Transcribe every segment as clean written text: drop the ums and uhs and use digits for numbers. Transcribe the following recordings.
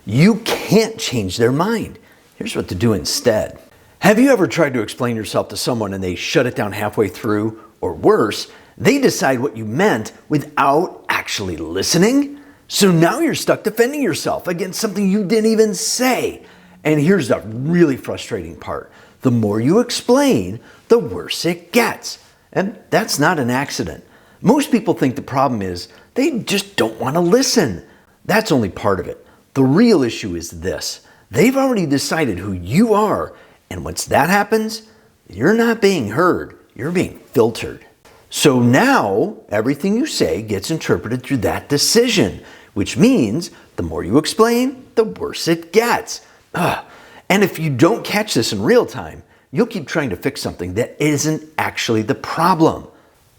You can't change their mind. Here's what to do instead. Have you ever tried to explain yourself to someone and they shut it down halfway through? Or worse, they decide what you meant without actually listening? So now you're stuck defending yourself against something you didn't even say. And here's the really frustrating part. The more you explain, the worse it gets. And that's not an accident. Most people think the problem is they just don't want to listen. That's only part of it. The real issue is this. They've already decided who you are, and once that happens, you're not being heard, you're being filtered. So now everything you say gets interpreted through that decision, which means the more you explain, the worse it gets. And if you don't catch this in real time, you'll keep trying to fix something that isn't actually the problem.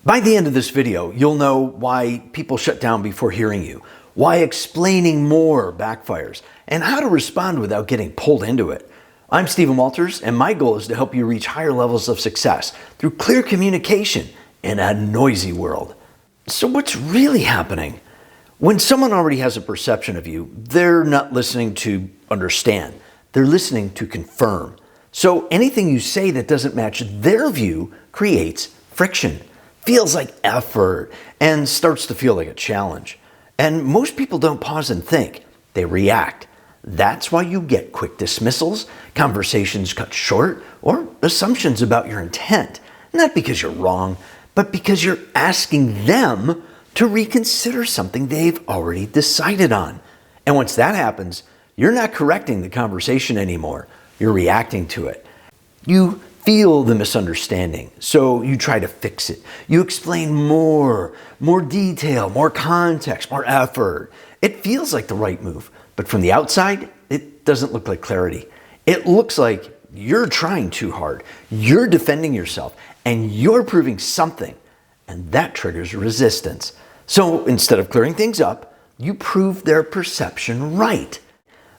By the end of this video, you'll know why people shut down before hearing you, why explaining more backfires, and how to respond without getting pulled into it. I'm Stephen Walters, and my goal is to help you reach higher levels of success through clear communication in a noisy world. So what's really happening? When someone already has a perception of you, they're not listening to understand. They're listening to confirm. So anything you say that doesn't match their view creates friction, feels like effort, and starts to feel like a challenge. And most people don't pause and think. They react. That's why you get quick dismissals, conversations cut short, or assumptions about your intent. Not because you're wrong, but because you're asking them to reconsider something they've already decided on. And once that happens, you're not correcting the conversation anymore. You're reacting to it. You feel the misunderstanding, so you try to fix it. You explain more detail, more context, more effort. It feels like the right move, but from the outside, it doesn't look like clarity. It looks like you're trying too hard. You're defending yourself, and you're proving something, and that triggers resistance. So instead of clearing things up, you prove their perception right.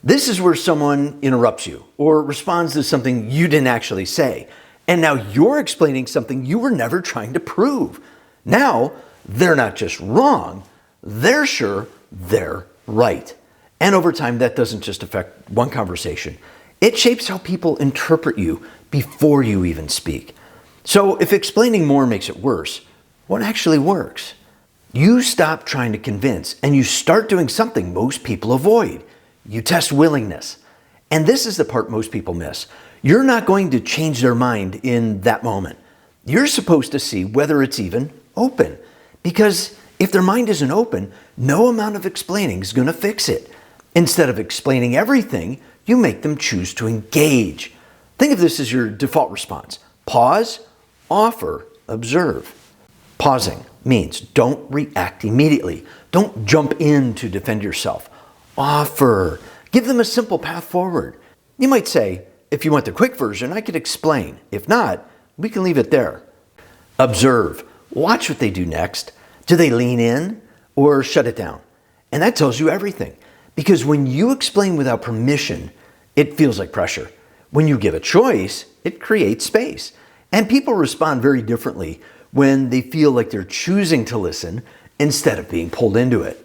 This is where someone interrupts you or responds to something you didn't actually say. And now you're explaining something you were never trying to prove. Now, they're not just wrong, they're sure they're right. And over time, that doesn't just affect one conversation. It shapes how people interpret you before you even speak. So if explaining more makes it worse, what actually works? You stop trying to convince and you start doing something most people avoid. You test willingness. And this is the part most people miss. You're not going to change their mind in that moment. You're supposed to see whether it's even open. Because if their mind isn't open, no amount of explaining is going to fix it. Instead of explaining everything, you make them choose to engage. Think of this as your default response. Pause, offer, observe. Pausing means don't react immediately. Don't jump in to defend yourself. Offer. Give them a simple path forward. You might say, if you want the quick version, I could explain. If not, we can leave it there. Observe. Watch what they do next. Do they lean in or shut it down? And that tells you everything. Because when you explain without permission, it feels like pressure. When you give a choice, it creates space. And people respond very differently when they feel like they're choosing to listen instead of being pulled into it.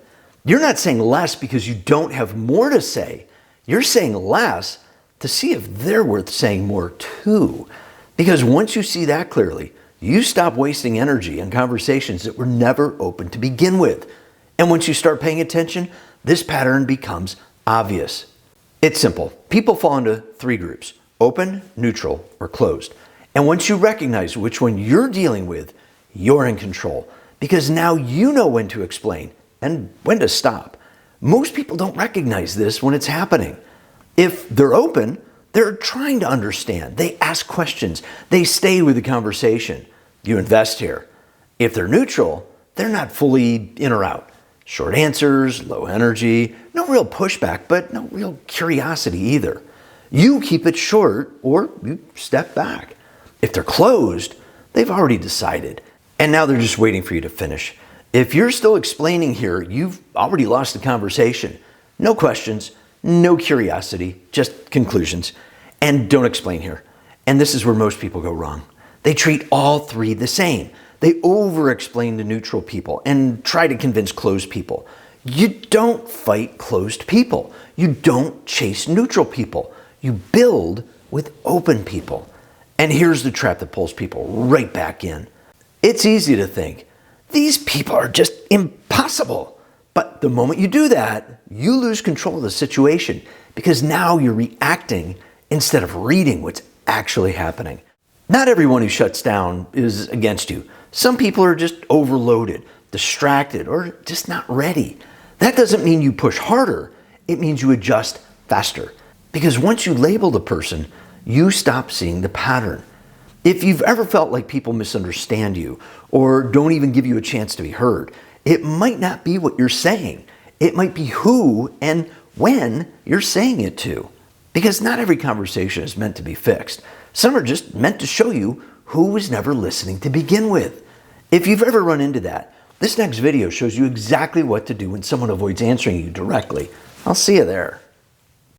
You're not saying less because you don't have more to say. You're saying less to see if they're worth saying more to. Because once you see that clearly, you stop wasting energy on conversations that were never open to begin with. And once you start paying attention, this pattern becomes obvious. It's simple. People fall into three groups: open, neutral, or closed. And once you recognize which one you're dealing with, you're in control. Because now you know when to explain and when to stop. Most people don't recognize this when it's happening. If they're open, they're trying to understand. They ask questions. They stay with the conversation. You invest here. If they're neutral, they're not fully in or out. Short answers, low energy, no real pushback, but no real curiosity either. You keep it short or you step back. If they're closed, they've already decided. And now they're just waiting for you to finish. If you're still explaining here, you've already lost the conversation. No questions, no curiosity, just conclusions. And don't explain here. And this is where most people go wrong. They treat all three the same. They over-explain to neutral people and try to convince closed people. You don't fight closed people. You don't chase neutral people. You build with open people. And here's the trap that pulls people right back in. It's easy to think, these people are just impossible. But the moment you do that, you lose control of the situation because now you're reacting instead of reading what's actually happening. Not everyone who shuts down is against you. Some people are just overloaded, distracted, or just not ready. That doesn't mean you push harder. It means you adjust faster. Because once you label the person, you stop seeing the pattern. If you've ever felt like people misunderstand you or don't even give you a chance to be heard, it might not be what you're saying. It might be who and when you're saying it to. Because not every conversation is meant to be fixed. Some are just meant to show you who was never listening to begin with. If you've ever run into that, this next video shows you exactly what to do when someone avoids answering you directly. I'll see you there.